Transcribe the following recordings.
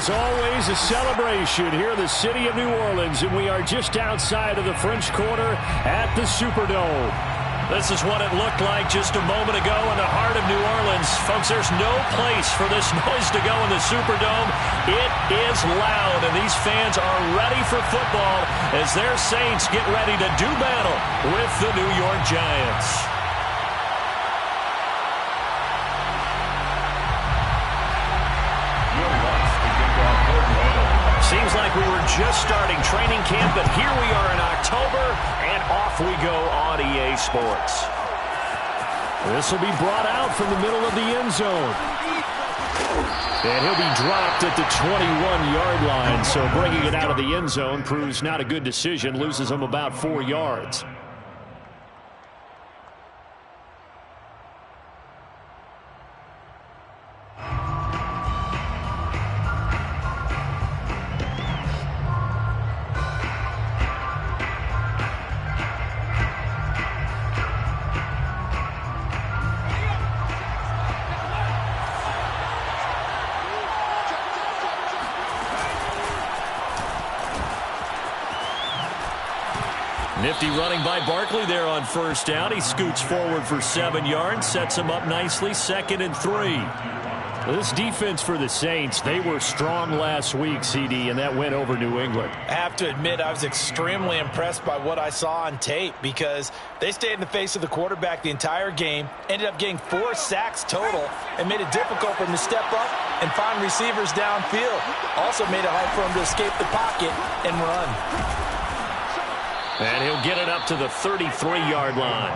There's always a celebration here in the city of New Orleans, and we are just outside of the French Quarter at the Superdome. This is what it looked like just a moment ago in the heart of New Orleans. Folks, there's no place for this noise to go in the Superdome. It is loud, and these fans are ready for football as their Saints get ready to do battle with the New York Giants. Seems like we were just starting training camp, but here we are in October, and off we go on EA Sports. This will be brought out from the middle of the end zone. And he'll be dropped at the 21-yard line, so bringing it out of the end zone proves not a good decision, loses him about 4 yards. Nifty running by Barkley there on first down. He scoots forward for 7 yards, sets him up nicely, 2nd and 3. This defense for the Saints, they were strong last week, CD, and that went over New England. I have to admit, I was extremely impressed by what I saw on tape because they stayed in the face of the quarterback the entire game, ended up getting 4 sacks total, and made it difficult for him to step up and find receivers downfield. Also made it hard for him to escape the pocket and run. And he'll get it up to the 33-yard line.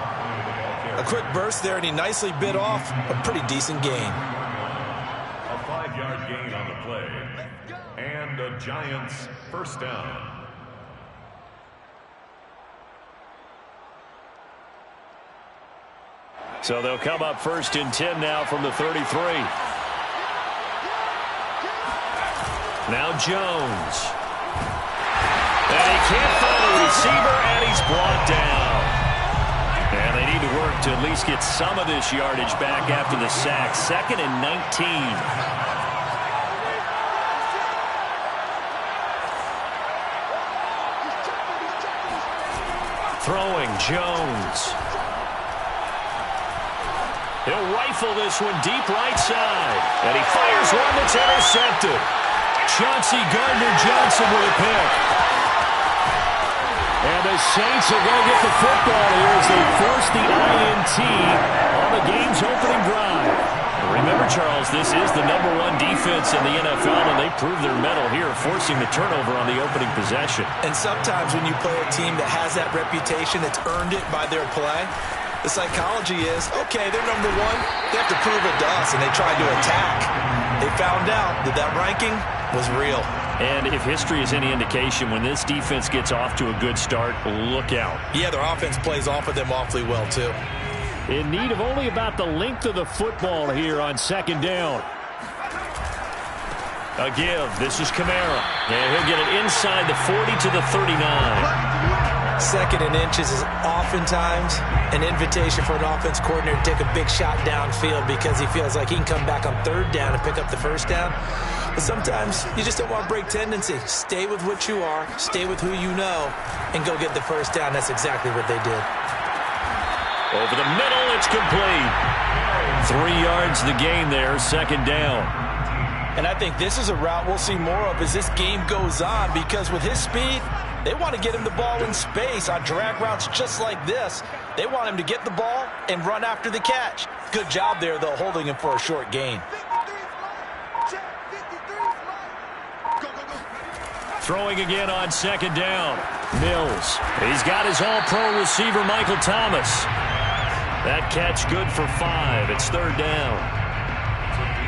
A quick burst there, and he nicely bit off a pretty decent gain. A 5-yard gain on the play. And a Giants first down. So they'll come up 1st and 10 now from the 33. Now Jones. And he can't find a receiver, and he's brought down. And they need to work to at least get some of this yardage back after the sack. 2nd and 19. Throwing Jones. He'll rifle this one deep right side. And he fires one that's intercepted. Chauncey Gardner-Johnson with a pick. And the Saints are going to get the football here as they force the INT on the game's opening drive. Remember, Charles, this is the #1 defense in the NFL, and they prove their mettle here, forcing the turnover on the opening possession. And sometimes when you play a team that has that reputation, that's earned it by their play, the psychology is, okay, they're #1, they have to prove it to us, and they tried to attack. They found out that that ranking was real. And if history is any indication, when this defense gets off to a good start, look out. Yeah, their offense plays off of them awfully well, too. In need of only about the length of the football here on 2nd down. A give. This is Kamara. And he'll get it inside the 40 to the 39. 2nd and inches is oftentimes an invitation for an offense coordinator to take a big shot downfield because he feels like he can come back on 3rd down and pick up the 1st down. But sometimes you just don't want to break tendency. Stay with what you are, stay with who you know, and go get the 1st down. That's exactly what they did. Over the middle, it's complete. 3 yards the gain there, 2nd down. And I think this is a route we'll see more of as this game goes on because with his speed, they want to get him the ball in space on drag routes just like this. They want him to get the ball and run after the catch. Good job there, though, holding him for a short gain. Throwing again on 2nd down. Mills. He's got his all-pro receiver, Michael Thomas. That catch good for 5. It's 3rd down.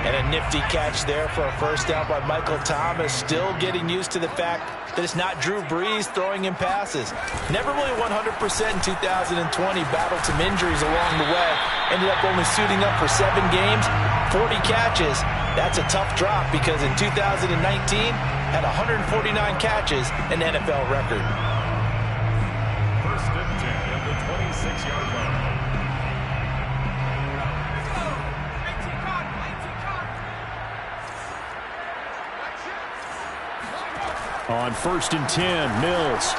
And a nifty catch there for a 1st down by Michael Thomas. Still getting used to the fact that it's not Drew Brees throwing him passes. Never really 100% in 2020. Battled some injuries along the way. Ended up only suiting up for 7 games, 40 catches. That's a tough drop because in 2019, had 149 catches, an NFL record. 1st and 10 at the 26-yard line. On 1st and 10, Mills.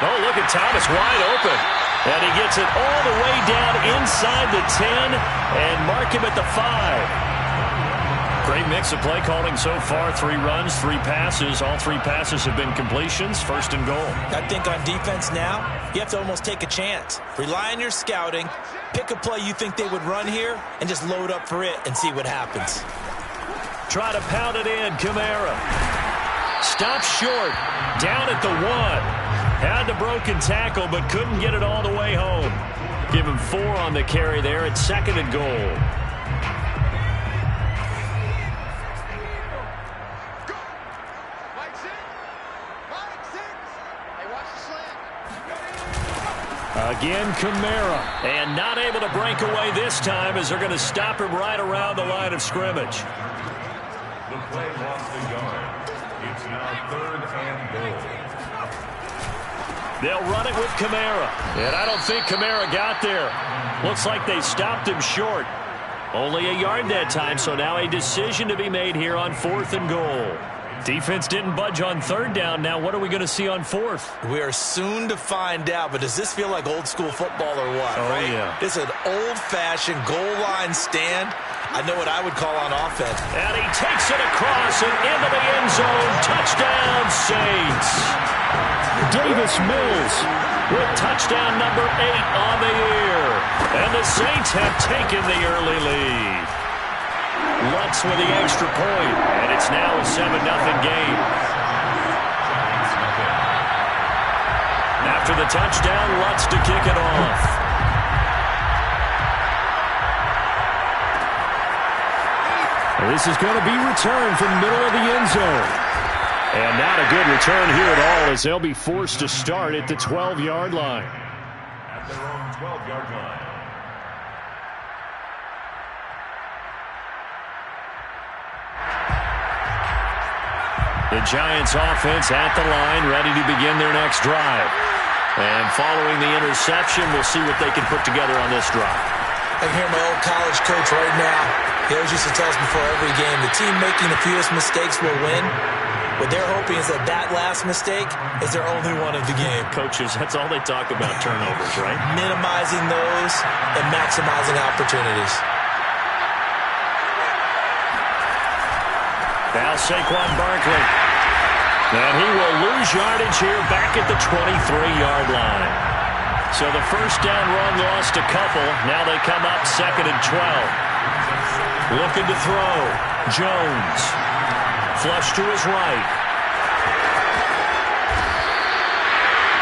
Oh, look at Thomas wide open. And he gets it all the way down inside the 10 and mark him at the 5. Great mix of play calling so far. 3 runs, 3 passes. All 3 passes have been completions. 1st and goal. I think on defense now, you have to almost take a chance. Rely on your scouting. Pick a play you think they would run here and just load up for it and see what happens. Try to pound it in. Kamara. Stop short. Down at the 1. Had the broken tackle, but couldn't get it all the way home. Give him 4 on the carry there at 2nd and goal. Again, Kamara. And not able to break away this time as they're going to stop him right around the line of scrimmage. The play lost a yard. It's now 3rd and goal. They'll run it with Kamara. And I don't think Kamara got there. Looks like they stopped him short. Only a yard that time, so now a decision to be made here on 4th and goal. Defense didn't budge on 3rd down. Now what are we going to see on 4th? We are soon to find out, but does this feel like old school football or what? Oh, right? Yeah. This is an old-fashioned goal line stand. I know what I would call on offense. And he takes it across and into the end zone. Touchdown, Saints. Davis Mills with touchdown number 8 on the year. And the Saints have taken the early lead. Lutz with the extra point, and it's now a 7-0 game. After the touchdown, Lutz to kick it off. This is going to be returned from the middle of the end zone. And not a good return here at all as they'll be forced to start at the 12-yard line. At their own 12-yard line. The Giants offense at the line, ready to begin their next drive. And following the interception, we'll see what they can put together on this drive. I can hear my old college coach right now. He always used to tell us before every game, the team making the fewest mistakes will win. What they're hoping is that that last mistake is their only one of the game. Coaches, that's all they talk about, turnovers, right? Minimizing those and maximizing opportunities. Now Saquon Barkley. And he will lose yardage here back at the 23-yard line. So the first down run lost a couple. Now they come up 2nd and 12. Looking to throw. Jones. Flush to his right.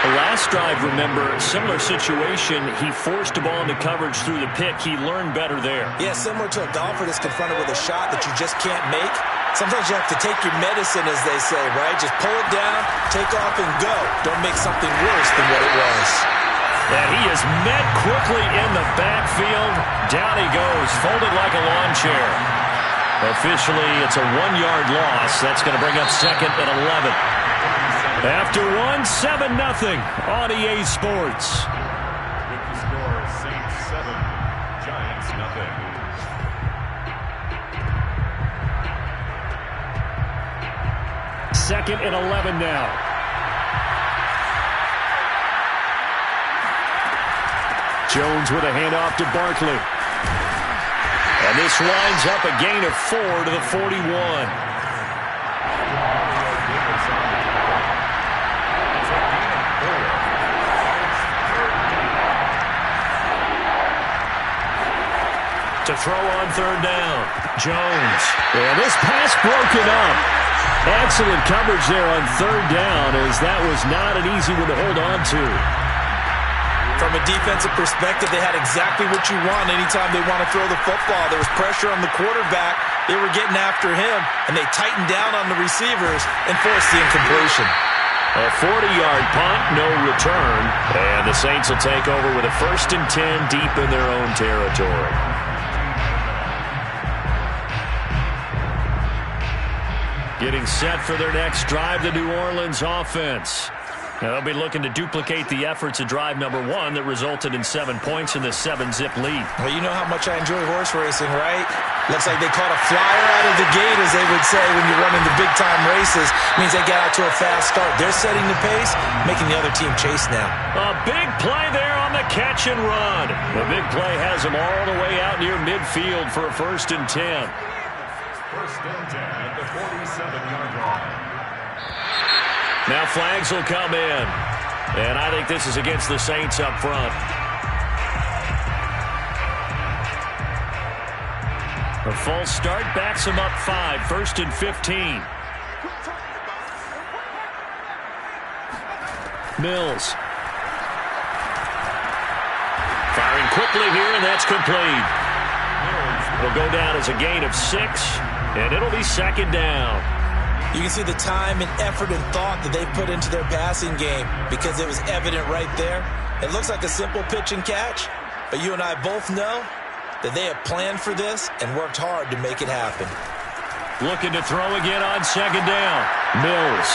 The last drive, remember, similar situation. He forced the ball into coverage through the pick. He learned better there. Yeah, similar to a golfer that's confronted with a shot that you just can't make. Sometimes you have to take your medicine, as they say, right? Just pull it down, take off, and go. Don't make something worse than what it was. And he is met quickly in the backfield. Down he goes, folded like a lawn chair. Officially, it's a 1-yard loss. That's going to bring up 2nd and 11. After 7-0 on EA Sports. With the score, Saints 7, Giants 0. 2nd and 11 now. Jones with a handoff to Barkley. And this winds up a gain of 4 to the 41. To throw on 3rd down. Jones. And this pass broken up. Excellent coverage there on 3rd down, as that was not an easy one to hold on to. From a defensive perspective, they had exactly what you want anytime they want to throw the football. There was pressure on the quarterback. They were getting after him, and they tightened down on the receivers and forced the incompletion. A 40-yard punt, no return, and the Saints will take over with a 1st and 10 deep in their own territory. Getting set for their next drive, the New Orleans offense. They'll be looking to duplicate the efforts of drive number 1 that resulted in 7 points in the 7-zip lead. Well, you know how much I enjoy horse racing, right? Looks like they caught a flyer out of the gate, as they would say when you're running the big-time races. Means they get out to a fast start. They're setting the pace, making the other team chase now. A big play there on the catch and run. The big play has them all the way out near midfield for a 1st and 10. 1st and 10 at the 47-yard line. Now flags will come in. And I think this is against the Saints up front. A false start backs them up 5. 1st and 15. Mills. Firing quickly here, and that's complete. It'll go down as a gain of 6, and it'll be 2nd down. You can see the time and effort and thought that they put into their passing game because it was evident right there. It looks like a simple pitch and catch, but you and I both know that they have planned for this and worked hard to make it happen. Looking to throw again on 2nd down. Mills.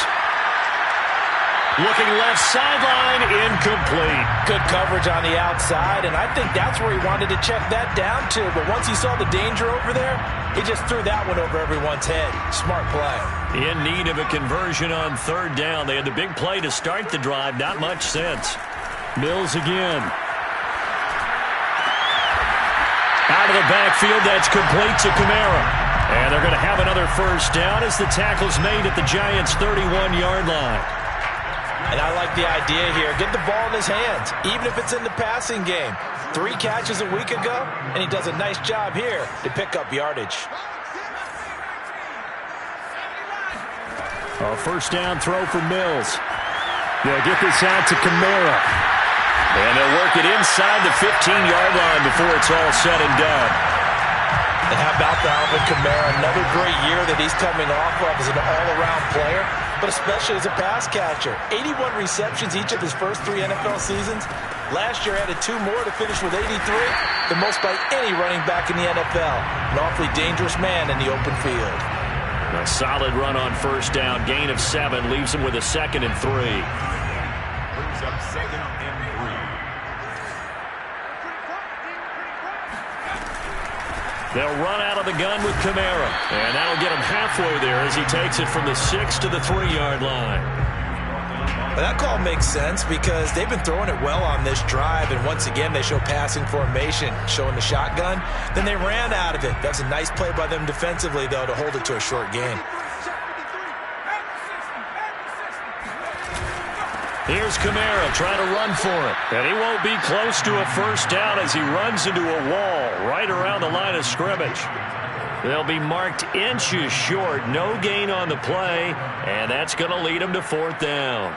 Looking left sideline, incomplete. Good coverage on the outside, and I think that's where he wanted to check that down to. But once he saw the danger over there, he just threw that one over everyone's head. Smart play. In need of a conversion on 3rd down. They had the big play to start the drive. Not much sense. Mills again. Out of the backfield, that's complete to Kamara. And they're going to have another 1st down as the tackle's made at the Giants' 31-yard line. And I like the idea here. Get the ball in his hands, even if it's in the passing game. 3 catches a week ago, and he does a nice job here to pick up yardage. A 1st down throw for Mills. They'll get this out to Kamara. And they'll work it inside the 15-yard line before it's all said and done. And how about Alvin Kamara? Another great year that he's coming off of as an all-around player, but especially as a pass catcher. 81 receptions each of his first 3 NFL seasons. Last year added 2 more to finish with 83, the most by any running back in the NFL. An awfully dangerous man in the open field. A solid run on 1st down. Gain of 7 leaves him with a 2nd and 3. Brings up 2nd and 3. They'll run out of the gun with Kamara. And that'll get him halfway there as he takes it from the 6 to the 3-yard line. But that call makes sense because they've been throwing it well on this drive, and once again they show passing formation, showing the shotgun. Then they ran out of it. That's a nice play by them defensively, though, to hold it to a short gain. Here's Kamara trying to run for it. And he won't be close to a 1st down as he runs into a wall right around the line of scrimmage. They'll be marked inches short. No gain on the play, and that's going to lead them to 4th down.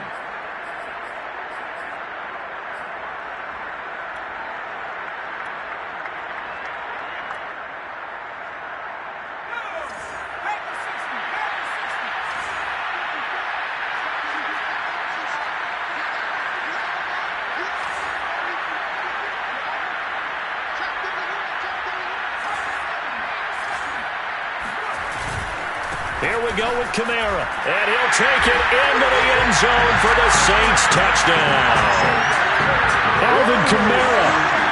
Here we go with Kamara, and he'll take it into the end zone for the Saints touchdown. Alvin Kamara,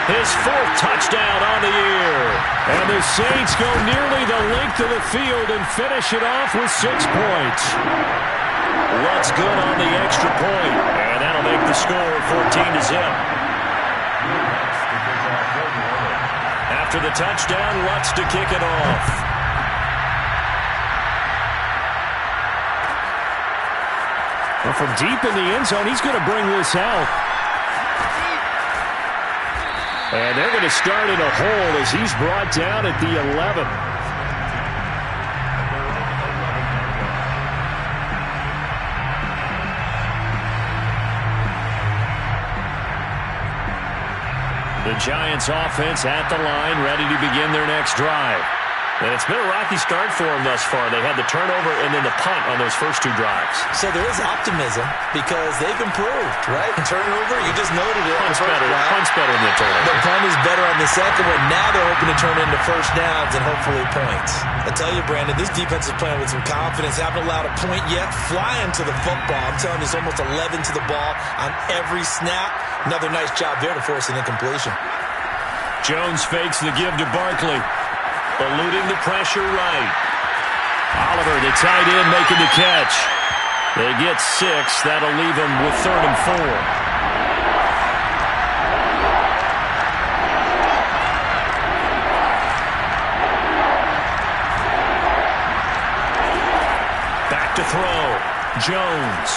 his 4th touchdown on the year. And the Saints go nearly the length of the field and finish it off with 6 points. Lutz good on the extra point, and that'll make the score 14-0. After the touchdown, Lutz to kick it off. Well, from deep in the end zone, he's going to bring this out. And they're going to start in a hole as he's brought down at the 11. The Giants offense at the line, ready to begin their next drive. And it's been a rocky start for them thus far. They had the turnover and then the punt on those first 2 drives. So there is optimism because they've improved, right? Turnover, you just noted it. Punt's better than the turnover. The punt is better on the second one. Now they're hoping to turn into first downs and hopefully points. I tell you, Brandon, this defense is playing with some confidence. Haven't allowed a point yet. Flying to the football. I'm telling you, it's almost 11 to the ball on every snap. Another nice job there to force an incompletion. Jones fakes the give to Barkley. Eluding the pressure right. Oliver, the tight end, making the catch. They get 6. That'll leave them with 3rd and 4. Back to throw. Jones.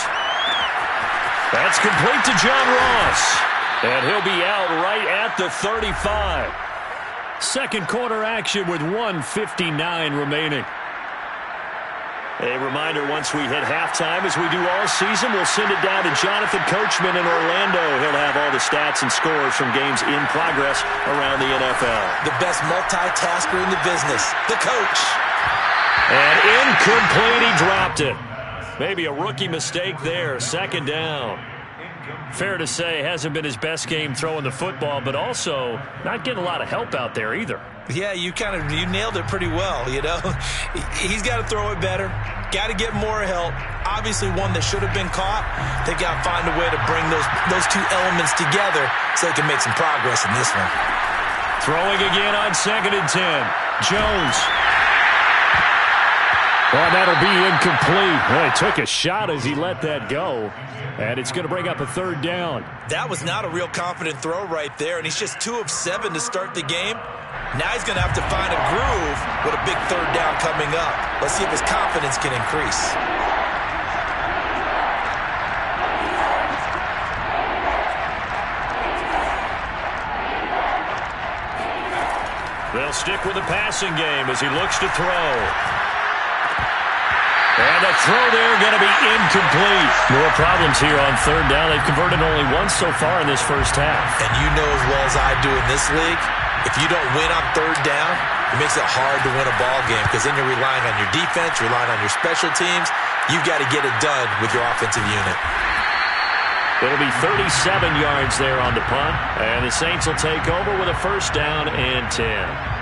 That's complete to John Ross. And he'll be out right at the 35. Second quarter action with 1:59 remaining. A reminder, once we hit halftime, as we do all season, we'll send it down to Jonathan Coachman in Orlando. He'll have all the stats and scores from games in progress around the NFL. The best multitasker in the business, the coach. And incomplete, he dropped it. Maybe a rookie mistake there, 2nd down. Fair to say, hasn't been his best game throwing the football, but also not getting a lot of help out there either. Yeah, you nailed it pretty well, you know. He's got to throw it better. Got to get more help. Obviously one that should have been caught. They got to find a way to bring those 2 elements together so they can make some progress in this one. Throwing again on 2nd and 10. Jones. Well, that'll be incomplete. Well, he took a shot as he let that go. And it's going to bring up a 3rd down. That was not a real confident throw right there, and he's just 2 of 7 to start the game. Now he's going to have to find a groove with a big 3rd down coming up. Let's see if his confidence can increase. They'll stick with the passing game as he looks to throw. And the throw there going to be incomplete. More problems here on 3rd down. They've converted only once so far in this first half. And you know as well as I do in this league, if you don't win on 3rd down, it makes it hard to win a ball game because then you're relying on your defense, you're relying on your special teams. You've got to get it done with your offensive unit. It'll be 37 yards there on the punt. And the Saints will take over with a 1st down and 10.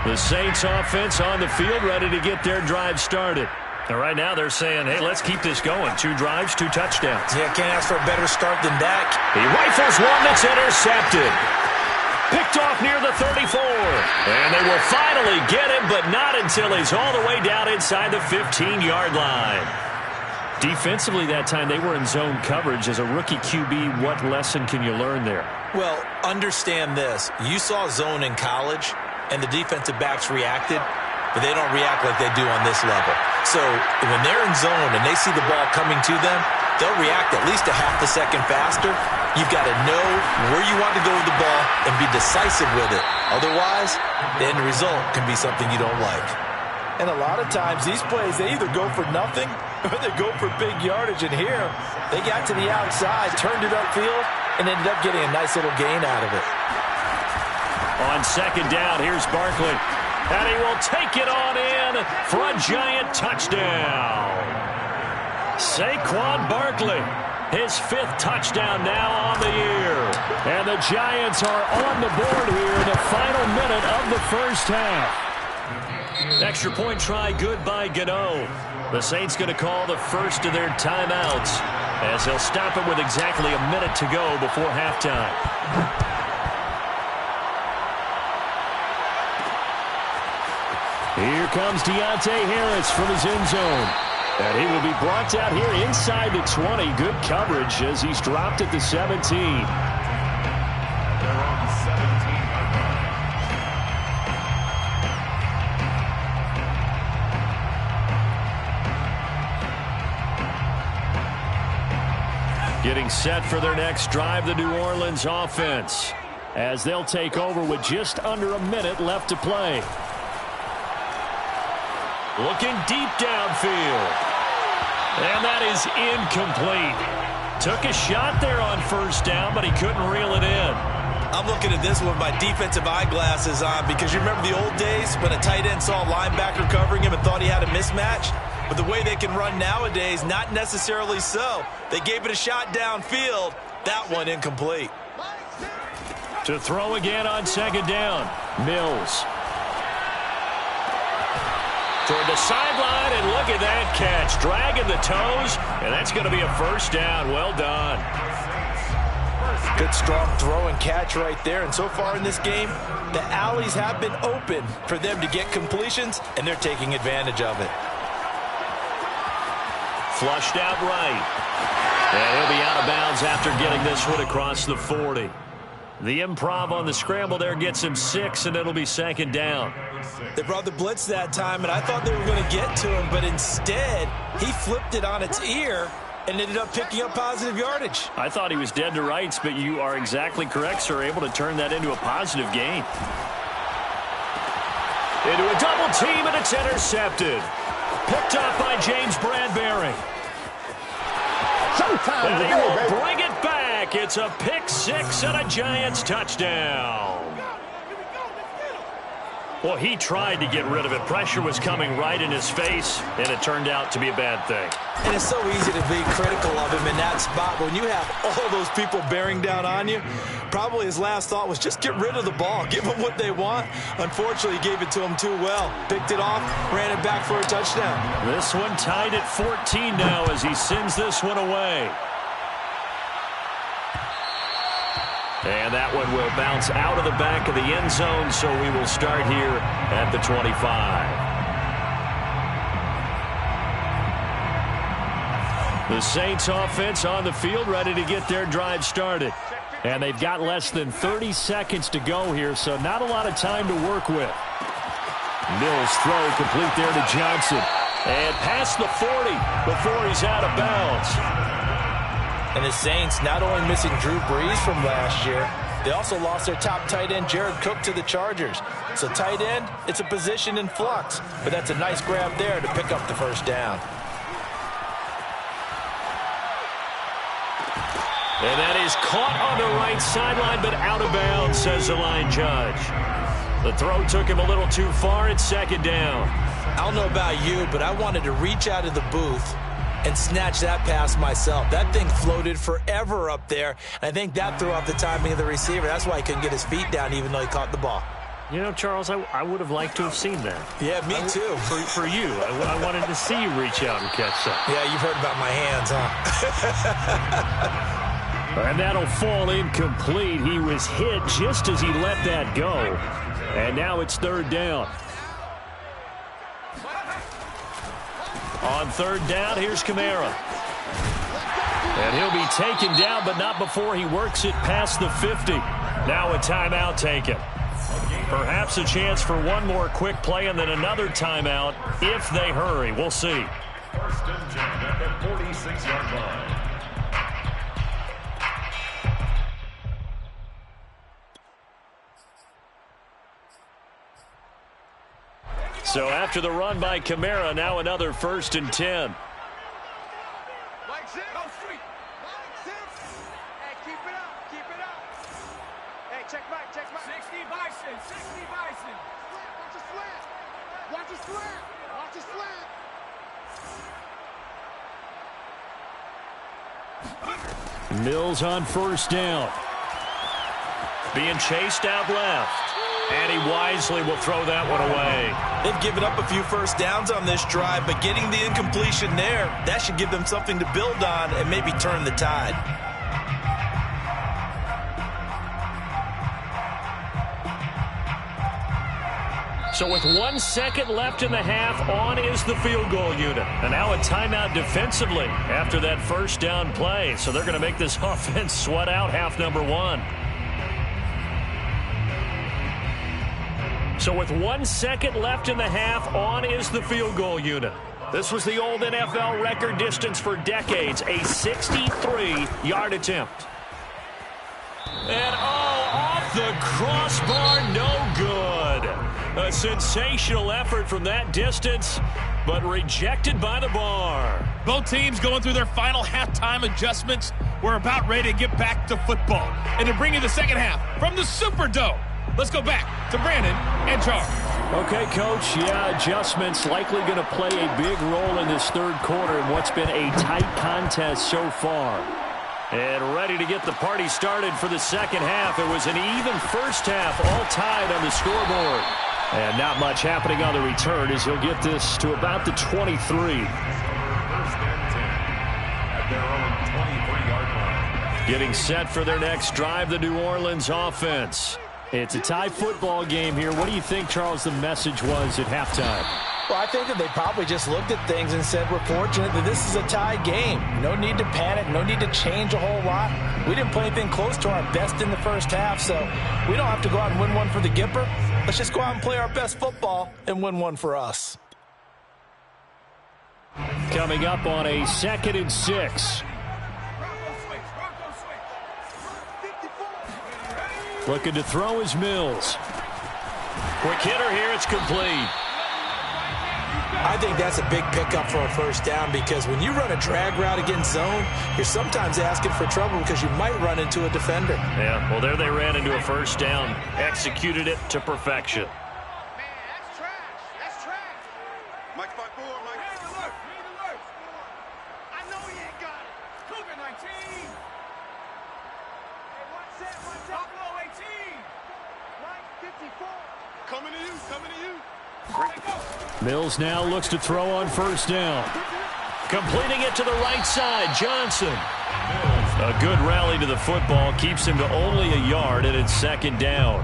The Saints offense on the field, ready to get their drive started. And right now they're saying, hey, let's keep this going. 2 drives, 2 touchdowns. Yeah, can't ask for a better start than that. He rifles one that's intercepted. Picked off near the 34. And they will finally get him, but not until he's all the way down inside the 15-yard line. Defensively that time, they were in zone coverage. As a rookie QB, what lesson can you learn there? Well, understand this. You saw zone in college, and the defensive backs reacted, but they don't react like they do on this level. So when they're in zone and they see the ball coming to them, they'll react at least a half a second faster. You've got to know where you want to go with the ball and be decisive with it. Otherwise, the end result can be something you don't like. And a lot of times, these plays, they either go for nothing or they go for big yardage. And here, they got to the outside, turned it upfield, and ended up getting a nice little gain out of it. On 2nd down, here's Barkley. And he will take it on in for a giant touchdown. Saquon Barkley, his 5th touchdown now on the year. And the Giants are on the board here in the final minute of the first half. Extra point try good by Gano. The Saints going to call the first of their timeouts as they'll stop it with exactly a minute to go before halftime. Here comes Deontay Harris from his end zone. And he will be brought down here inside the 20. Good coverage as he's dropped at the 17. Getting set for their next drive, the New Orleans offense, as they'll take over with just under a minute left to play. Looking deep downfield. And that is incomplete. Took a shot there on 1st down, but he couldn't reel it in. I'm I'm looking at this one with my defensive eyeglasses on because you remember the old days when a tight end saw a linebacker covering him and thought he had a mismatch? But the way they can run nowadays, not necessarily so. They gave it a shot downfield. That one incomplete. To throw again on second down. Mills. Toward the sideline, and look at that catch. Dragging the toes, and that's going to be a first down. Well done. Good, strong throw and catch right there. And so far in this game, the alleys have been open for them to get completions, and they're taking advantage of it. Flushed out right. And he'll be out of bounds after getting this one across the 40. The improv on the scramble there gets him 6, and it'll be second down. They brought the blitz that time, and I thought they were going to get to him, but instead, he flipped it on its ear and ended up picking up positive yardage. I thought he was dead to rights, but you are exactly correct, sir. Able to turn that into a positive gain. Into a double team, and it's intercepted. Picked up by James Bradbury. And he will bring it back. It's a pick 6 and a Giants touchdown. Well, he tried to get rid of it. Pressure was coming right in his face, and it turned out to be a bad thing. And it's so easy to be critical of him in that spot. When you have all those people bearing down on you, probably his last thought was just get rid of the ball. Give them what they want. Unfortunately, he gave it to them too well. Picked it off, ran it back for a touchdown. This one tied at 14 now as he sends this one away. And that one will bounce out of the back of the end zone, so we will start here at the 25. The Saints offense on the field, ready to get their drive started. And they've got less than 30 seconds to go here, so not a lot of time to work with. Mills throw complete there to Johnson. And past the 40 before he's out of bounds. And the Saints not only missing Drew Brees from last year, they also lost their top tight end, Jared Cook, to the Chargers. So tight end, it's a position in flux. But that's a nice grab there to pick up the first down. And that is caught on the right sideline, but out of bounds, says the line judge. The throw took him a little too far. It's second down. I don't know about you, but I wanted to reach out of the booth and snatch that pass myself. That thing floated forever up there, and I think that threw off the timing of the receiver. That's why he couldn't get his feet down even though he caught the ball. You know, Charles, I would have liked to have seen that. Yeah, me too. For you. I wanted to see you reach out and catch that. Yeah, you've heard about my hands, huh? And that'll fall incomplete. He was hit just as he let that go. And now it's third down. On third down, here's Kamara. And he'll be taken down, but not before he works it past the 50. Now a timeout taken. Perhaps a chance for one more quick play and then another timeout if they hurry. We'll see. First and 10 at the 46-yard line. So after the run by Kamara, now another first and 10. Check back. 60 Bison. Watch the slant. Watch the slant. Mills on first down. Being chased out left. And he wisely will throw that one away. They've given up a few first downs on this drive, but getting the incompletion there, that should give them something to build on and maybe turn the tide. So with 1 second left in the half, on is the field goal unit. And now a timeout defensively after that first down play. So they're going to make this offense sweat out half number one. So with 1 second left in the half, on is the field goal unit. This was the old NFL record distance for decades, a 63-yard attempt. And off the crossbar, no good. A sensational effort from that distance, but rejected by the bar. Both teams going through their final halftime adjustments. We're about ready to get back to football. And to bring you the second half from the Superdome, let's go back to Brandon and Charles. Okay, Coach. Yeah, adjustments likely going to play a big role in this third quarter in what's been a tight contest so far. And ready to get the party started for the second half. It was an even first half, all tied on the scoreboard. And not much happening on the return as he'll get this to about the 23. First and 10 at their own 23-yard line. Getting set for their next drive, the New Orleans offense. It's a tie football game here. What do you think, Charles, the message was at halftime? Well, I think that they probably just looked at things and said, we're fortunate that this is a tie game. No need to panic. No need to change a whole lot. We didn't play anything close to our best in the first half, so we don't have to go out and win one for the Gipper. Let's just go out and play our best football and win one for us. Coming up on a 2nd and 6. Looking to throw is Mills. Quick hitter here. It's complete. I think that's a big pickup for a first down because when you run a drag route against zone, you're sometimes asking for trouble because you might run into a defender. Yeah, well, there they ran into a first down. Executed it to perfection. Man, that's trash. That's trash. Mike 5-4, Mike. Hey, alert. I know he ain't got it. Cougar 19. Hey, watch that. Buffalo 18. Mike 54. Coming to you. Mills now looks to throw on first down. Completing it to the right side, Johnson. A good rally to the football keeps him to only a yard, and it's 2nd down.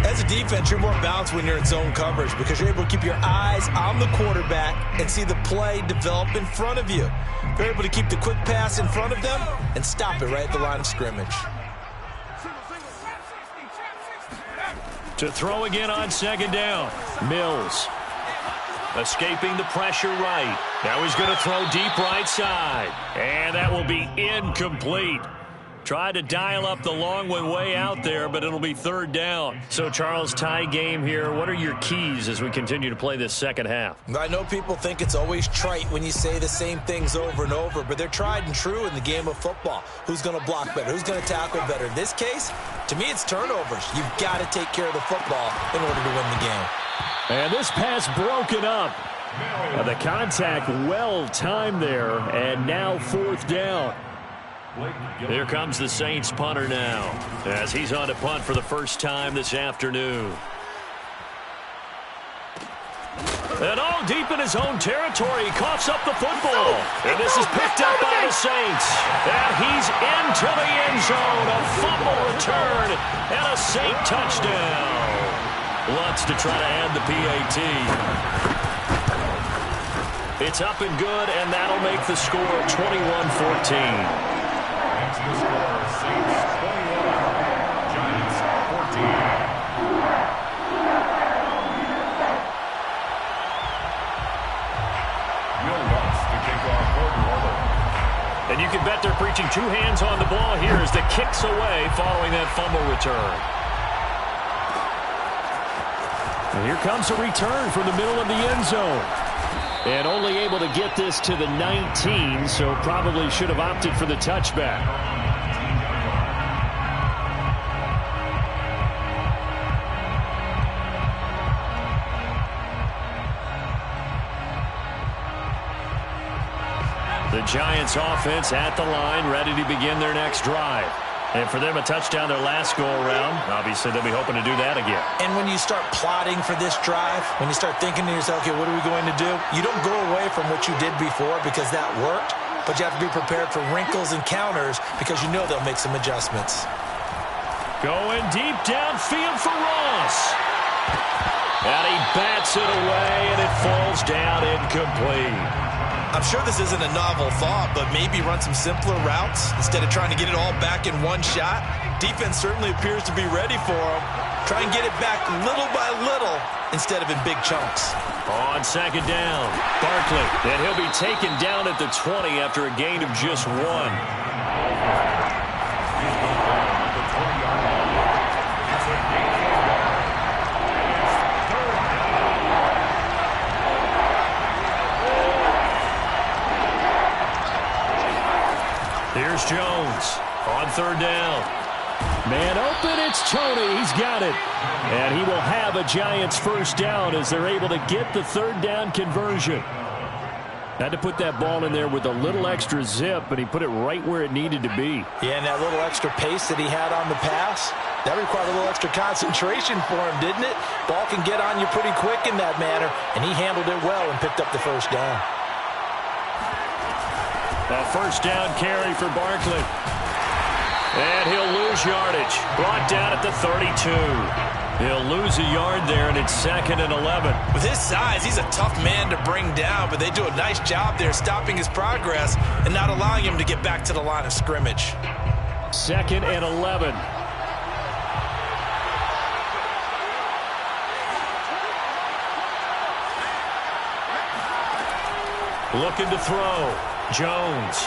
As a defense, you're more balanced when you're in zone coverage because you're able to keep your eyes on the quarterback and see the play develop in front of you. You're able to keep the quick pass in front of them and stop it right at the line of scrimmage. To throw again on 2nd down. Mills escaping the pressure right. Now he's going to throw deep right side. And that will be incomplete. Tried to dial up the long one way out there, but it'll be 3rd down. So, Charles, tie game here. What are your keys as we continue to play this second half? I know people think it's always trite when you say the same things over and over, but they're tried and true in the game of football. Who's going to block better? Who's going to tackle better? In this case, to me, it's turnovers. You've got to take care of the football in order to win the game. And this pass broken up. The contact well timed there, and now 4th down. Here comes the Saints punter now as he's on to punt for the first time this afternoon. And all deep in his own territory, he coughs up the football. And this is picked up by the Saints. And he's into the end zone. A fumble return and a Saint touchdown. Lutz to try to add the PAT. It's up and good, and that'll make the score 21-14. The score, Saints 21, Giants 14. Will Lutz to kick off for New Orleans. And you can bet they're preaching 2 hands on the ball here as the kick's away following that fumble return. And here comes a return from the middle of the end zone. And only able to get this to the 19, so probably should have opted for the touchback. The Giants offense at the line, ready to begin their next drive. And for them, a touchdown their last go-around. Obviously, they'll be hoping to do that again. And when you start plotting for this drive, when you start thinking to yourself, okay, what are we going to do? You don't go away from what you did before because that worked, but you have to be prepared for wrinkles and counters because you know they'll make some adjustments. Going deep downfield for Ross. And he bats it away, and it falls down incomplete. I'm sure this isn't a novel thought, but maybe run some simpler routes instead of trying to get it all back in one shot. Defense certainly appears to be ready for him. Try and get it back little by little instead of in big chunks. On 2nd down, Barkley. And he'll be taken down at the 20 after a gain of just 1. Here's Jones on third down. Man open, it's Toney. He's got it. And he will have a Giants first down as they're able to get the third down conversion. Had to put that ball in there with a little extra zip, and he put it right where it needed to be. Yeah, and that little extra pace that he had on the pass, that required a little extra concentration for him, didn't it? Ball can get on you pretty quick in that manner, and he handled it well and picked up the first down. A first down carry for Barkley. And he'll lose yardage. Brought down at the 32. He'll lose a yard there, and it's 2nd and 11. With his size, he's a tough man to bring down, but they do a nice job there stopping his progress and not allowing him to get back to the line of scrimmage. 2nd and 11. Looking to throw. Jones.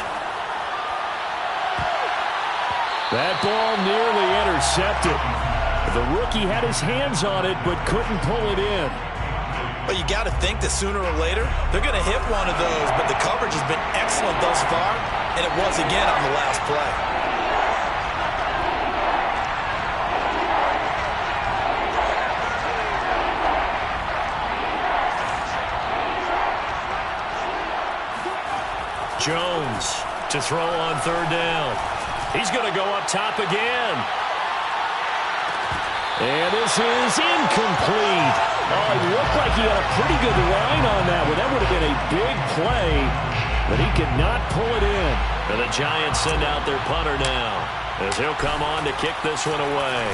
That ball nearly intercepted. The rookie had his hands on it but couldn't pull it in. Well, you got to think that sooner or later they're going to hit one of those, but the coverage has been excellent thus far, and it was again on the last play. Jones to throw on third down. He's going to go up top again. And this is incomplete. Oh, it looked like he had a pretty good line on that one. That would have been a big play, but he could not pull it in. And the Giants send out their punter now as he'll come on to kick this one away.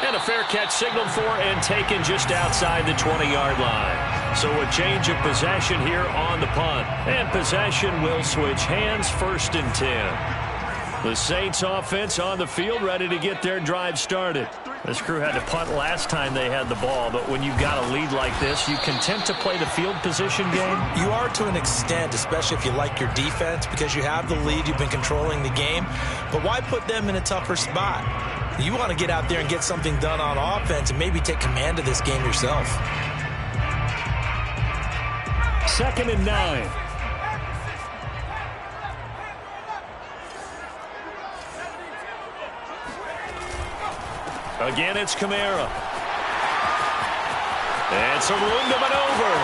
And a fair catch signaled for and taken just outside the 20-yard line. So a change of possession here on the punt. And possession will switch hands, 1st and 10. The Saints offense on the field ready to get their drive started. This crew had to punt last time they had the ball, but when you've got a lead like this, you content to play the field position game? You are to an extent, especially if you like your defense, because you have the lead, you've been controlling the game. But why put them in a tougher spot? You want to get out there and get something done on offense and maybe take command of this game yourself. 2nd and 9. Again, it's Kamara. And some room to maneuver.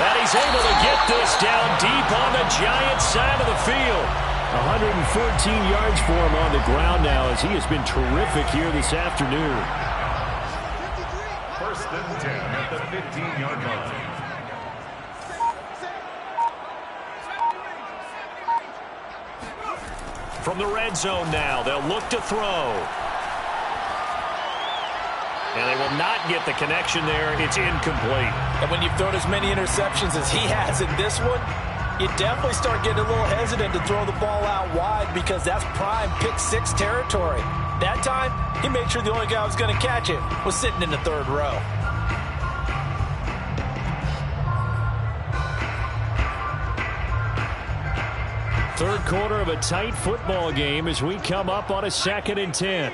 And he's able to get this down deep on the Giants side of the field. 114 yards for him on the ground now as he has been terrific here this afternoon. 1st and 10 at the 15-yard line. From the red zone now, they'll look to throw. And they will not get the connection there. It's incomplete. And when you've thrown as many interceptions as he has in this one, you definitely start getting a little hesitant to throw the ball out wide because that's prime pick 6 territory. That time, he made sure the only guy who was going to catch it was sitting in the 3rd row. Third quarter of a tight football game as we come up on a 2nd and 10.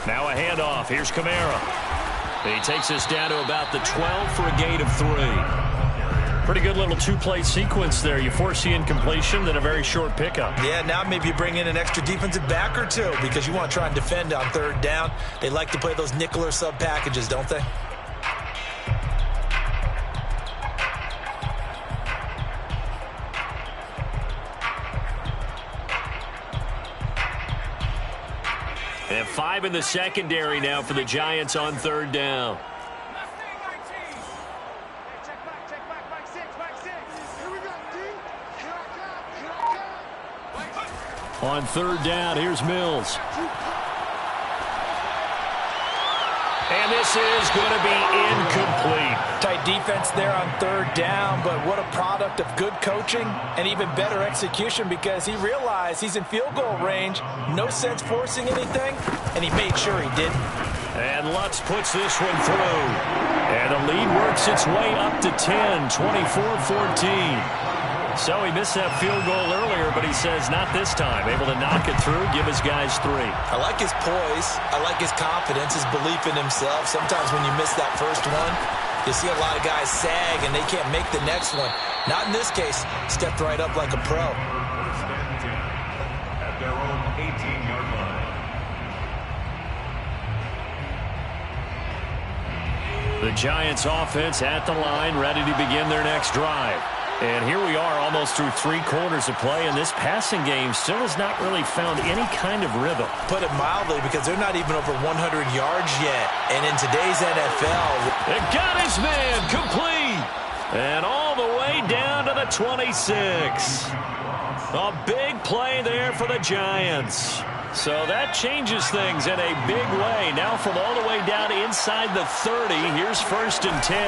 Now a handoff. Here's Kamara. He takes us down to about the 12 for a gain of 3. Pretty good little 2-play sequence there. You force the incompletion, then a very short pickup. Yeah, now maybe you bring in an extra defensive back or two because you want to try and defend on 3rd down. They like to play those nickel or sub packages, don't they? And 5 in the secondary now for the Giants on 3rd down. On 3rd down, here's Mills. And this is going to be incomplete. Tight defense there on 3rd down, but what a product of good coaching and even better execution because he realized he's in field goal range. No sense forcing anything, and he made sure he didn't. And Lutz puts this one through. And the lead works its way up to 10, 24-14. So he missed that field goal earlier, but he says not this time. Able to knock it through, give his guys 3. I like his poise. I like his confidence, his belief in himself. Sometimes when you miss that first one, you see a lot of guys sag and they can't make the next one. Not in this case. Stepped right up like a pro. First and 10 at their own 18-yard line. The Giants offense at the line, ready to begin their next drive. And here we are almost through 3 quarters of play, and this passing game still has not really found any kind of rhythm. Put it mildly, because they're not even over 100 yards yet. And in today's NFL... It got his man complete. And all the way down to the 26. A big play there for the Giants. So that changes things in a big way. Now from all the way down inside the 30, here's 1st and 10.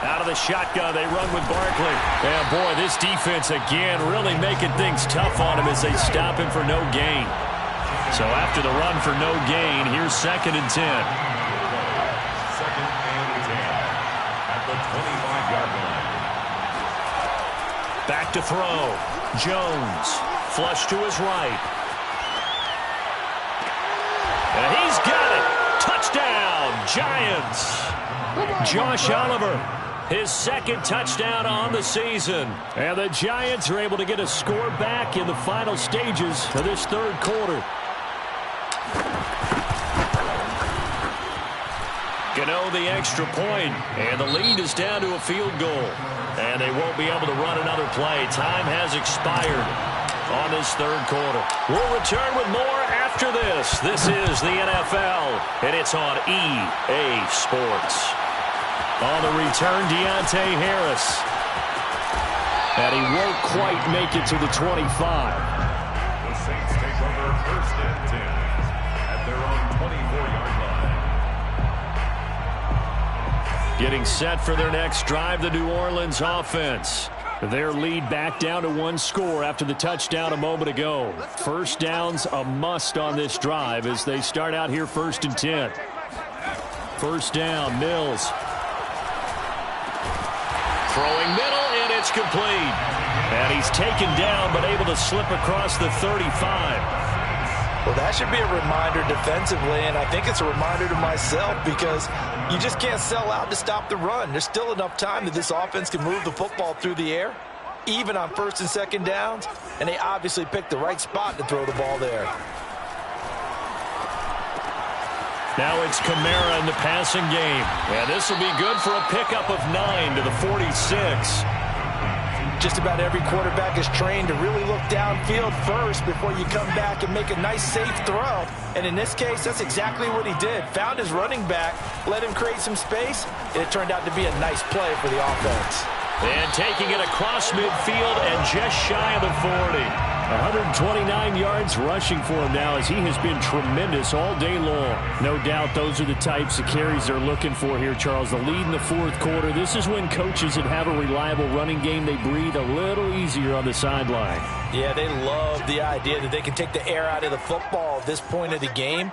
Out of the shotgun, they run with Barkley. And boy, this defense again really making things tough on him as they stop him for no gain. So after the run for no gain, here's 2nd and 10. 2nd and 10 at the 25-yard line. Back to throw. Jones, flush to his right. And he's got it. Touchdown, Giants. Josh Oliver, his 2nd touchdown on the season. And the Giants are able to get a score back in the final stages of this 3rd quarter. Gano the extra point, and the lead is down to a field goal. And they won't be able to run another play. Time has expired on this 3rd quarter. We'll return with more after this. This is the NFL, and it's on EA Sports. On the return, Deontay Harris. And he won't quite make it to the 25. The Saints take over 1st and 10 at their own 24-yard line. Getting set for their next drive, the New Orleans offense. Their lead back down to 1 score after the touchdown a moment ago. 1st downs a must on this drive as they start out here 1st and 10. 1st down, Mills. Throwing middle, and it's complete. And he's taken down, but able to slip across the 35. Well, that should be a reminder defensively, and I think it's a reminder to myself because you just can't sell out to stop the run. There's still enough time that this offense can move the football through the air, even on 1st and 2nd downs, and they obviously picked the right spot to throw the ball there. Now it's Kamara in the passing game. And this will be good for a pickup of 9 to the 46. Just about every quarterback is trained to really look downfield first before you come back and make a nice, safe throw. And in this case, that's exactly what he did. Found his running back, let him create some space, and it turned out to be a nice play for the offense. And taking it across midfield and just shy of the 40. 129 yards rushing for him now as he has been tremendous all day long. No doubt those are the types of carries they're looking for here, Charles. The lead in the 4th quarter. This is when coaches that have a reliable running game, they breathe a little easier on the sideline. Yeah, they love the idea that they can take the air out of the football at this point of the game.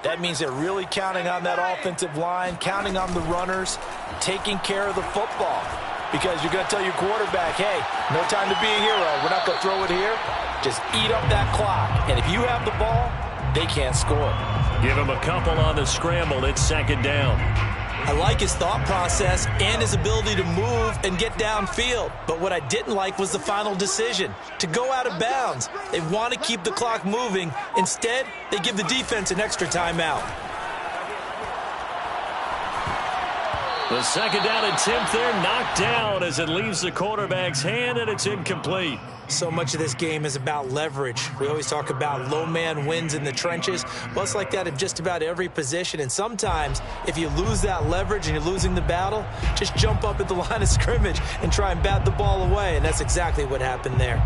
That means they're really counting on that offensive line, counting on the runners, taking care of the football. Because you're going to tell your quarterback, hey, no time to be a hero. We're not going to throw it here. Just eat up that clock. And if you have the ball, they can't score. Give him a couple on the scramble. It's 2nd down. I like his thought process and his ability to move and get downfield. But what I didn't like was the final decision, to go out of bounds. They want to keep the clock moving. Instead, they give the defense an extra timeout. The 2nd down attempt there knocked down as it leaves the quarterback's hand, and it's incomplete. So much of this game is about leverage. We always talk about low man wins in the trenches. Well, it's like that in just about every position. And sometimes, if you lose that leverage and you're losing the battle, just jump up at the line of scrimmage and try and bat the ball away. And that's exactly what happened there.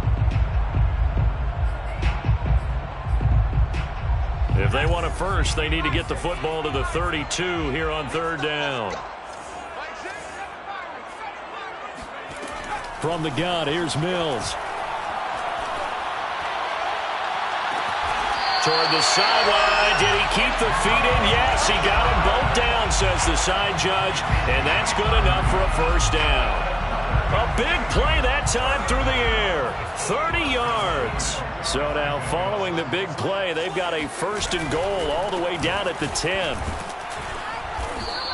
If they want it first, they need to get the football to the 32 here on 3rd down. From the gun, here's Mills. Toward the sideline. Did he keep the feet in? Yes, he got them both down, says the side judge. And that's good enough for a 1st down. A big play that time through the air. 30 yards. So now following the big play, they've got a 1st and goal all the way down at the 10.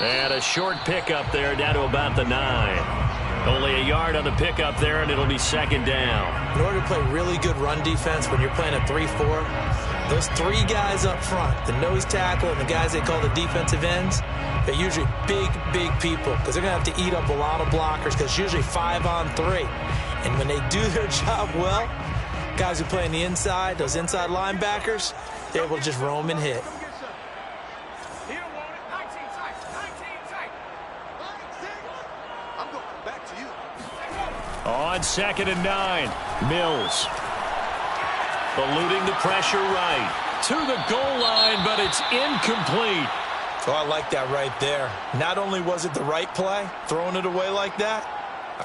And a short pickup there down to about the 9. Only a yard on the pickup there, and it'll be 2nd down. In order to play really good run defense when you're playing a 3-4, those 3 guys up front, the nose tackle and the guys they call the defensive ends, they're usually big people because they're going to have to eat up a lot of blockers because it's usually 5-on-3. And when they do their job well, guys who play on the inside, those inside linebackers, they're able to just roam and hit. On 2nd and 9, Mills. Eluding the pressure right. To the goal line, but it's incomplete. Oh, I like that right there. Not only was it the right play, throwing it away like that,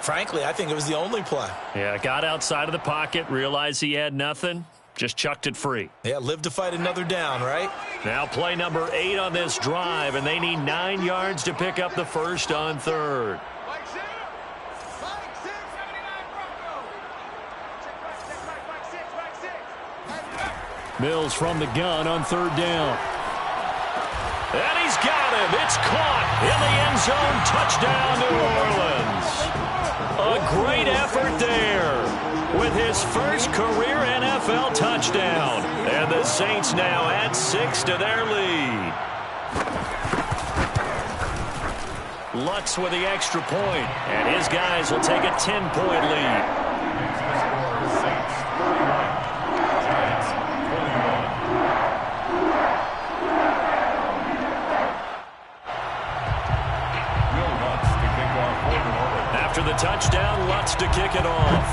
frankly, I think it was the only play. Yeah, got outside of the pocket, realized he had nothing, just chucked it free. Yeah, live to fight another down, right? Now play number 8 on this drive, and they need 9 yards to pick up the 1st on 3rd. Mills from the gun on 3rd down. And he's got him. It's caught in the end zone. Touchdown, New Orleans. A great effort there with his first career NFL touchdown. And the Saints now add 6 to their lead. Lutz with the extra point, and his guys will take a 10-point lead. After the touchdown, Lutz to kick it off.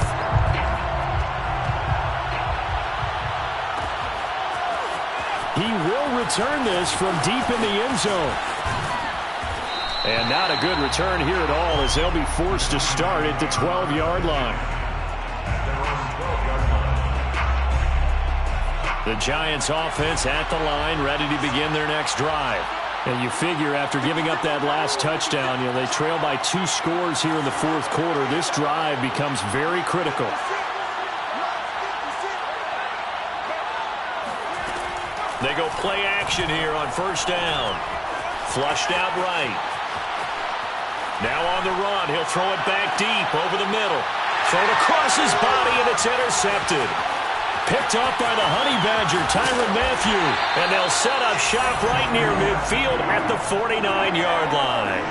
He will return this from deep in the end zone. And not a good return here at all as they'll be forced to start at the 12-yard line. The Giants offense at the line, ready to begin their next drive. And you figure after giving up that last touchdown, they trail by 2 scores here in the 4th quarter. This drive becomes very critical. They go play action here on 1st down. Flushed out right. Now on the run, he'll throw it back deep over the middle. Thrown across his body, and it's intercepted. Picked up by the Honey Badger, Tyrann Mathieu. And they'll set up shop right near midfield at the 49-yard line.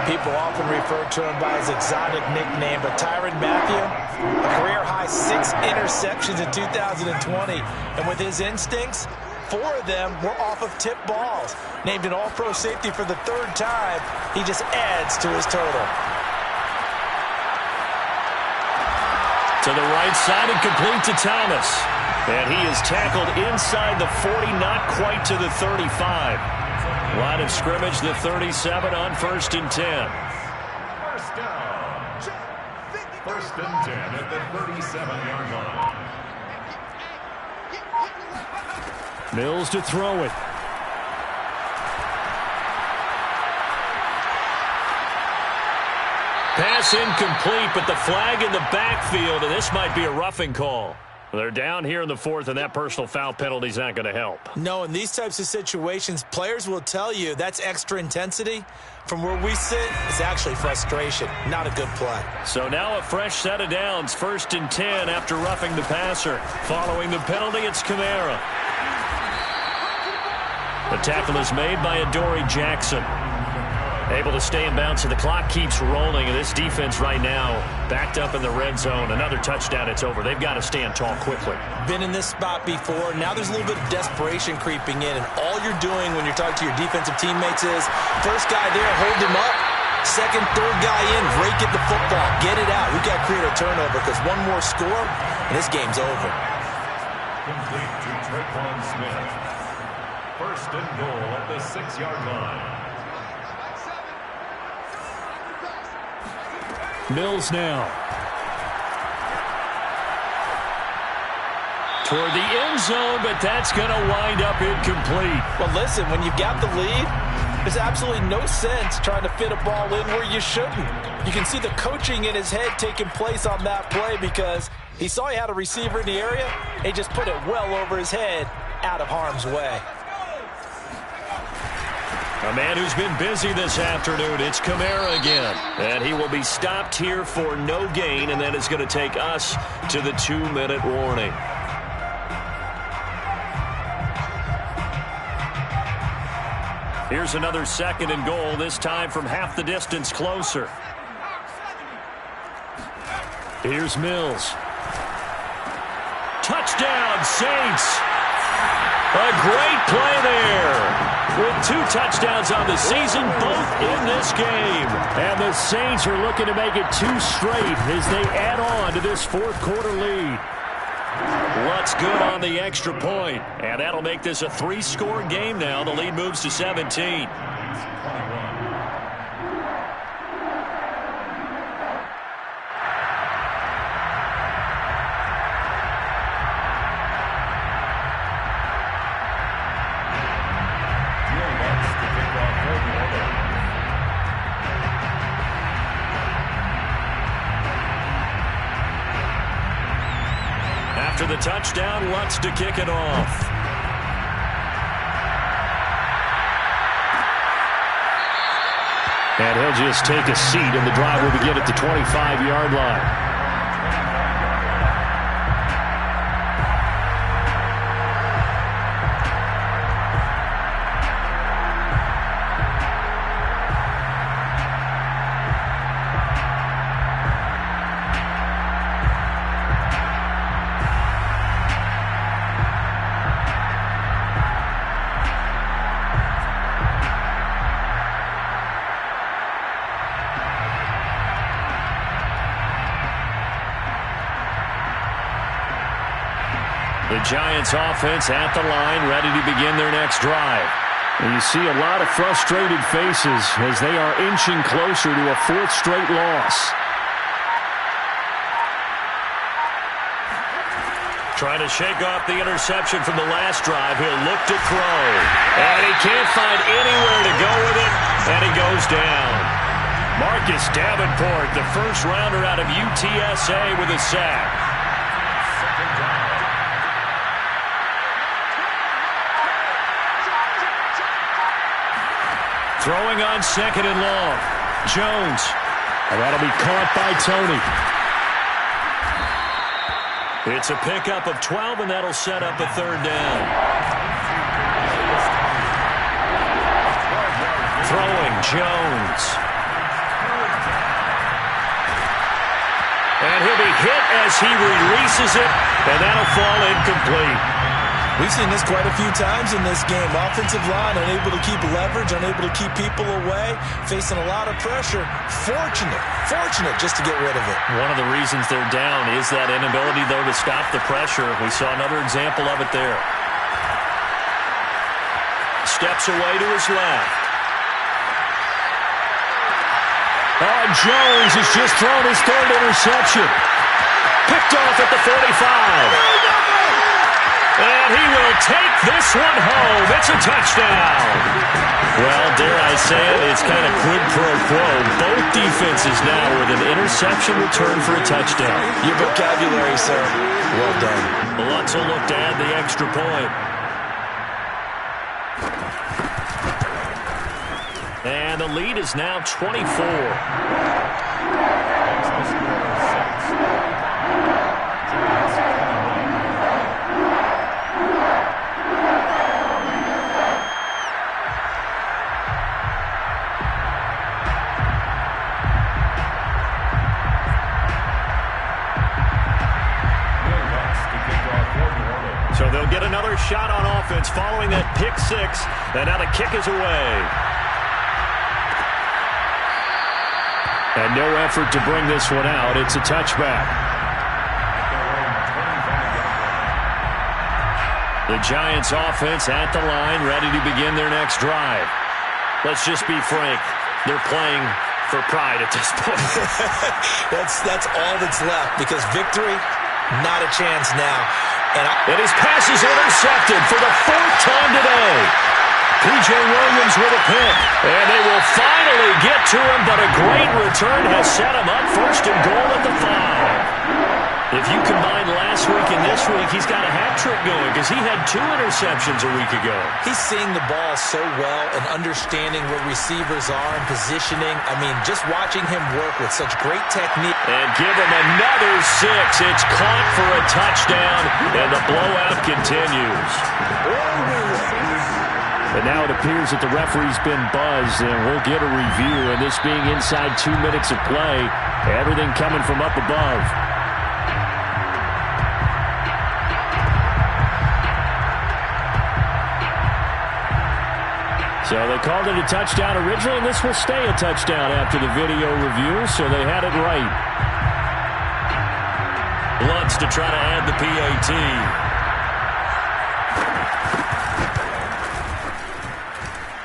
People often refer to him by his exotic nickname, but Tyrann Mathieu, a career-high 6 interceptions in 2020. And with his instincts, 4 of them were off of tip balls. Named an all-pro safety for the 3rd time, he just adds to his total. To the right side and complete to Thomas. And he is tackled inside the 40, not quite to the 35. Line of scrimmage, the 37 on 1st and 10. 1st down. 1st and 10 at the 37-yard line. Mills to throw it. Pass incomplete, but the flag in the backfield, and this might be a roughing call. They're down here in the 4th, and that personal foul penalty is not going to help. No, in these types of situations, players will tell you that's extra intensity. From where we sit, it's actually frustration, not a good play. So now a fresh set of downs, 1st and 10 after roughing the passer. Following the penalty, it's Kamara. The tackle is made by Adoree Jackson. Able to stay in bounds, so the clock keeps rolling, and this defense right now backed up in the red zone. Another touchdown, it's over. They've got to stand tall quickly. Been in this spot before. Now there's a little bit of desperation creeping in, and all you're doing when you're talking to your defensive teammates is, first guy there, hold him up. Second, third guy in, rake at the football. Get it out. We've got to create a turnover because one more score, and this game's over. Complete to Tre'Quan Smith. 1st and goal at the 6-yard line. Mills now. Toward the end zone, but that's going to wind up incomplete. Well, listen, when you've got the lead, There's absolutely no sense trying to fit a ball in where you shouldn't. You can see the coaching in his head taking place on that play because he saw he had a receiver in the area and he just put it well over his head out of harm's way. A man who's been busy this afternoon, it's Kamara again. And he will be stopped here for no gain, and then it's going to take us to the 2-minute warning. Here's another 2nd and goal, this time from half the distance closer. Here's Mills. Touchdown, Saints! A great play there. With 2 touchdowns on the season, both in this game. And the Saints are looking to make it 2 straight as they add on to this 4th quarter lead. What's good on the extra point? And that'll make this a 3-score game now. The lead moves to 17. After the touchdown, Lutz to kick it off. And he'll just take a seat, and the drive will begin at the 25-yard line. The Giants offense at the line, ready to begin their next drive. And you see a lot of frustrated faces as they are inching closer to a 4th straight loss. Trying to shake off the interception from the last drive. He'll look to throw. And he can't find anywhere to go with it, and he goes down. Marcus Davenport, the first rounder out of UTSA, with a sack. Throwing on 2nd and long. Jones. And that'll be caught by Tony. It's a pickup of 12, and that'll set up a 3rd down. Throwing Jones. And he'll be hit as he releases it, and that'll fall incomplete. We've seen this quite a few times in this game. Offensive line unable to keep leverage, unable to keep people away, facing a lot of pressure. Fortunate just to get rid of it. One of the reasons they're down is that inability, though, to stop the pressure. We saw another example of it there. Steps away to his left. Jones has just thrown his 3rd interception. Picked off at the 45. And he will take this one home. It's a touchdown. Well, dare I say it, it's kind of quid pro quo. Both defenses now with an interception return for a touchdown. Your vocabulary, sir. Well done. Lutz will look to add the extra point. And the lead is now 24. So they'll get another shot on offense following that pick 6. And now the kick is away. And no effort to bring this one out. It's a touchback. The Giants offense at the line, ready to begin their next drive. Let's just be frank. They're playing for pride at this point. That's all that's left, because victory, not a chance now. And his pass is intercepted for the 4th time today. P.J. Williams with a pick. And they will finally get to him, but a great return has set him up first and goal at the 5. If you combine last week and this week, he's got a hat trick going because he had 2 interceptions a week ago. He's seeing the ball so well and understanding where receivers are and positioning. I mean, just watching him work with such great technique. And give him another 6. It's caught for a touchdown, and the blowout continues. And now it appears that the referee's been buzzed, and we'll get a review. And this being inside 2 minutes of play, everything coming from up above. So they called it a touchdown originally, and this will stay a touchdown after the video review, so they had it right. Lutz to try to add the PAT.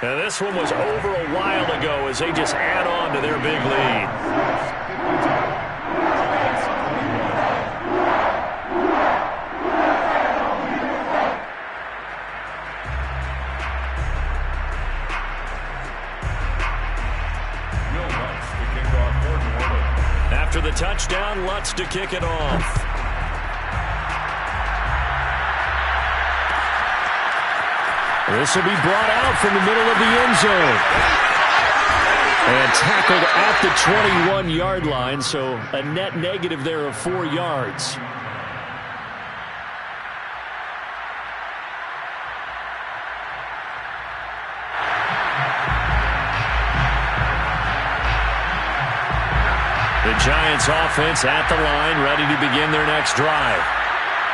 Now this one was over a while ago as they just add on to their big lead. After the touchdown, Lutz to kick it off. This will be brought out from the middle of the end zone. And tackled at the 21-yard line, so a net negative there of 4 yards. The Giants offense at the line, ready to begin their next drive.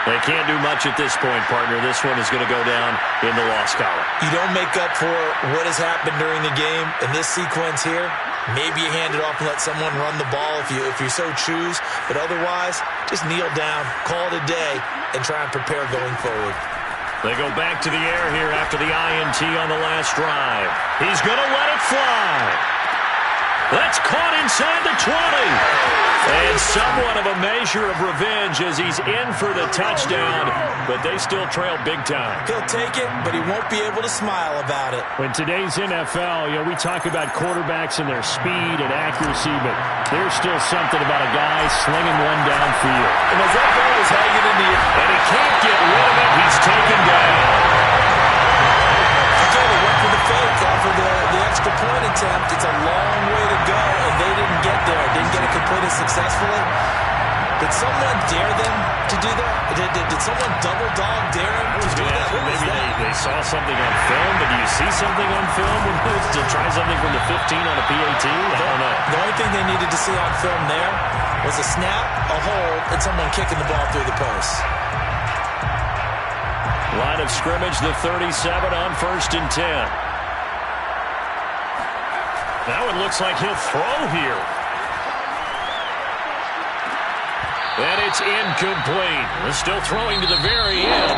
They can't do much at this point, partner. This one is going to go down in the loss column. You don't make up for what has happened during the game in this sequence here. Maybe you hand it off and let someone run the ball if you so choose. But otherwise, just kneel down, call it a day, and try and prepare going forward. They go back to the air here after the INT on the last drive. He's going to let it fly. That's caught inside the 20. And somewhat of a measure of revenge as he's in for the touchdown, but they still trail big time. He'll take it, but he won't be able to smile about it. In today's NFL, we talk about quarterbacks and their speed and accuracy, but there's still something about a guy slinging one downfield. And as that ball is hanging in the air, and he can't get rid of it, he's taken down. Again, he went for the fake off of the extra point attempt. It's a long way to go, and they didn't get there. Didn't get it completed successfully. Did someone dare them to do that? Did someone double dog dare them to do that? Maybe they saw something on film, but do you see something on film to try something from the 15 on a PAT? I don't know. The only thing they needed to see on film there was a snap, a hold, and someone kicking the ball through the post. Line of scrimmage, the 37 on 1st and 10. Now it looks like he'll throw here. And it's incomplete. They're still throwing to the very end.